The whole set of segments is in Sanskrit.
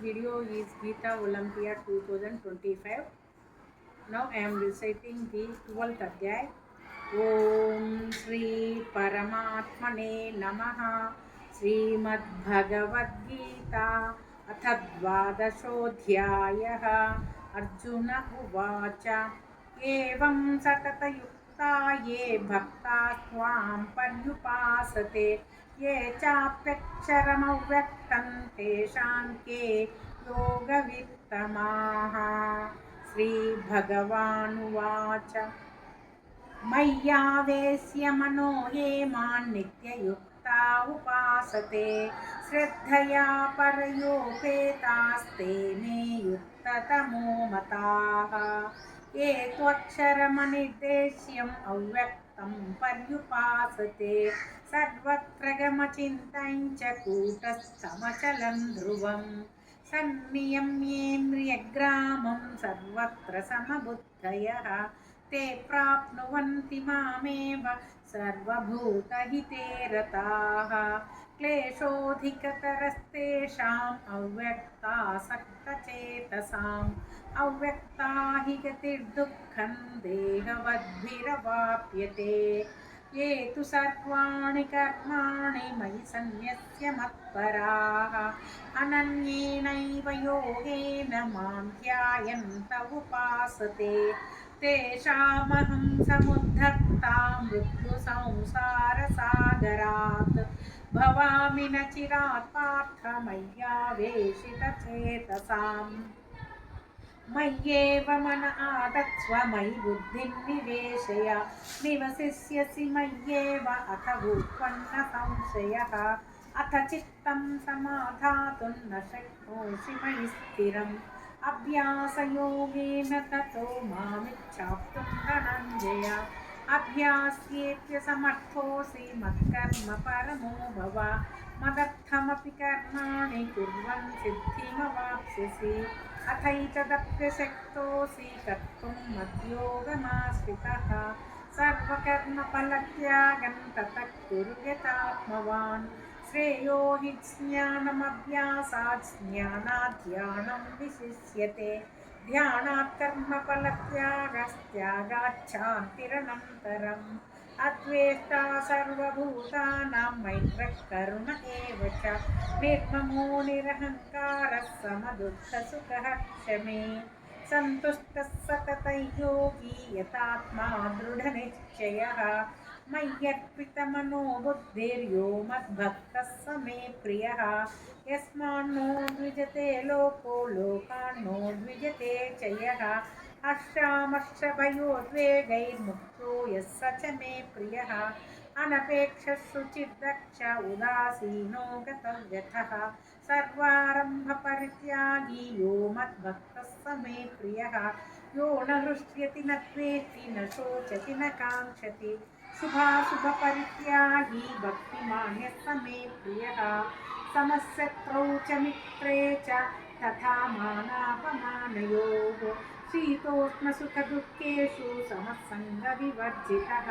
video is Gita Olympia 2025. Now I am reciting the 12th Adhyay. Om Shri Paramatmane Namaha. Srimad Bhagavad Gita Atha Dvadashodhyayah. Arjuna Uvacha Evam Satatayukta Ye Bhakta Swam Paryupasate ये चाप्यक्षरमव्यक्तं तेषां के योगवित्तमाः। श्रीभगवानुवाच मय्यावेश्य मनो ये मां नित्ययुक्ता उपासते श्रद्धया परयोपेतास्ते मे युक्ततमो मताः। ये त्वक्षरमनिर्देश्यम् अव्यक्तं पर्युपासते सर्वत्र गमचिन्तं च कूटस्थमचलं ध्रुवं सन्नियम्येन्द्रियग्रामं सर्वत्र समबुद्धयः ते प्राप्नुवन्ति मामेव सर्वभूतहिते रताः। क्लेशोऽधिकतरस्तेषाम् अव्यक्तासक्तचेतसाम् अव्यक्ता हि गतिर्दुःखं देहवद्भिरवाप्यते। ये तु सर्वाणि कर्माणि मयि सन्न्यस्य मत्पराः अनन्येनैव योगेन मां ध्यायन्त उपासते तेषामहं समुद्धर्ता मृत्युसंसारसागरात् भवामि न चिरात् पार्थ मय्यावेशितचेतसाम्। मय्येव मन आदत्स्व मयि बुद्धिं निवेशय निवसिष्यसि मय्येव अथ भूत्वन्न संशयः। अथ चित्तं समाधातुं न शक्नोषि मयि स्थिरम् अभ्यासयोगेन ततो मामिच्छाप्तुं धनञ्जय। अभ्यास्येत्य समर्थोऽसि मत्कर्म परमो भव मदर्थमपि कर्माणि कुर्वन् सिद्धिमवाप्स्यसि। अथैतदप्यशक्तोऽसि कर्तुं मद्योगमाश्रितः सर्वकर्मफलत्यागं ततः कुरु यथात्मवान्। श्रेयो हि ज्ञानमभ्यासात् ज्ञानात् ध्यानं विशिष्यते ध्यानात् कर्मफलत्यागस्त्यागात् शान्तिरनन्तरम्। अद्वेष्टा सर्वभूतानां मैत्रः करुण एव च निर्ममो निरहङ्कारः समदुःखसुखः क्षमे सन्तुष्टः सततं योगी यतात्मा दृढनिश्चयः। मय्यर्पितमनो बुद्धिर्यो मद्भक्तः स मे प्रियः। यस्मान्नो द्विजते लोको लोकान्नो द्विजते च यः हर्षामर्षभयोद्वेगैर्मुक्तो यः स च मे प्रियः। अनपेक्षः शुचिर्दक्ष उदासीनो गतव्यथः सर्वारम्भपरित्यागी यो मद्भक्तः स मे प्रियः। यो न हृष्यति न द्वेष्टि न शोचति न काङ्क्षति शुभाशुभपरित्यागी भक्तिमान् यः स मे प्रियः। समशत्रौ च मित्रे च तथा मानापमानयोः शीतोष्णसुखदुःखेषु समसङ्गविवर्जितः।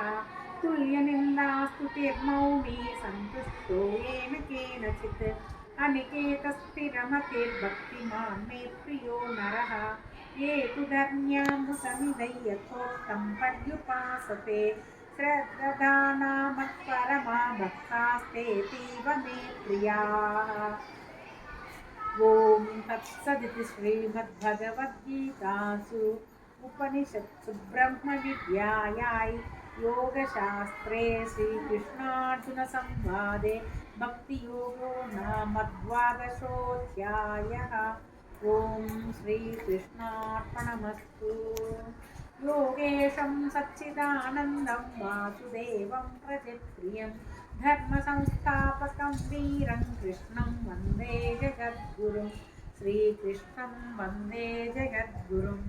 तुल्यनिन्दास्तुतिर्मौनी सन्तुष्टो येन केनचित् अनिकेतस्थिरमतिर्भक्तिमान् मे प्रियो नरः। ये तु धर्म्यामृतमिदं यथोक्तं पर्युपासते श्रद्धाना मत्परमा भक्तास्तेऽतीव मे प्रियाः। ॐ तत्सदिति श्रीमद्भगवद्गीतासु उपनिषत्सु ब्रह्मविद्यायां योगशास्त्रे श्रीकृष्णार्जुनसंवादे भक्तियोगो नाम द्वादशोऽध्यायः। ॐ श्रीकृष्णार्पणमस्तु। योगेशं सच्चिदानन्दं वासुदेवं प्रजप्रियं धर्मसंस्थापकं वीरं कृष्णं वन्दे जगद्गुरुं श्रीकृष्णं वन्दे जगद्गुरुम्।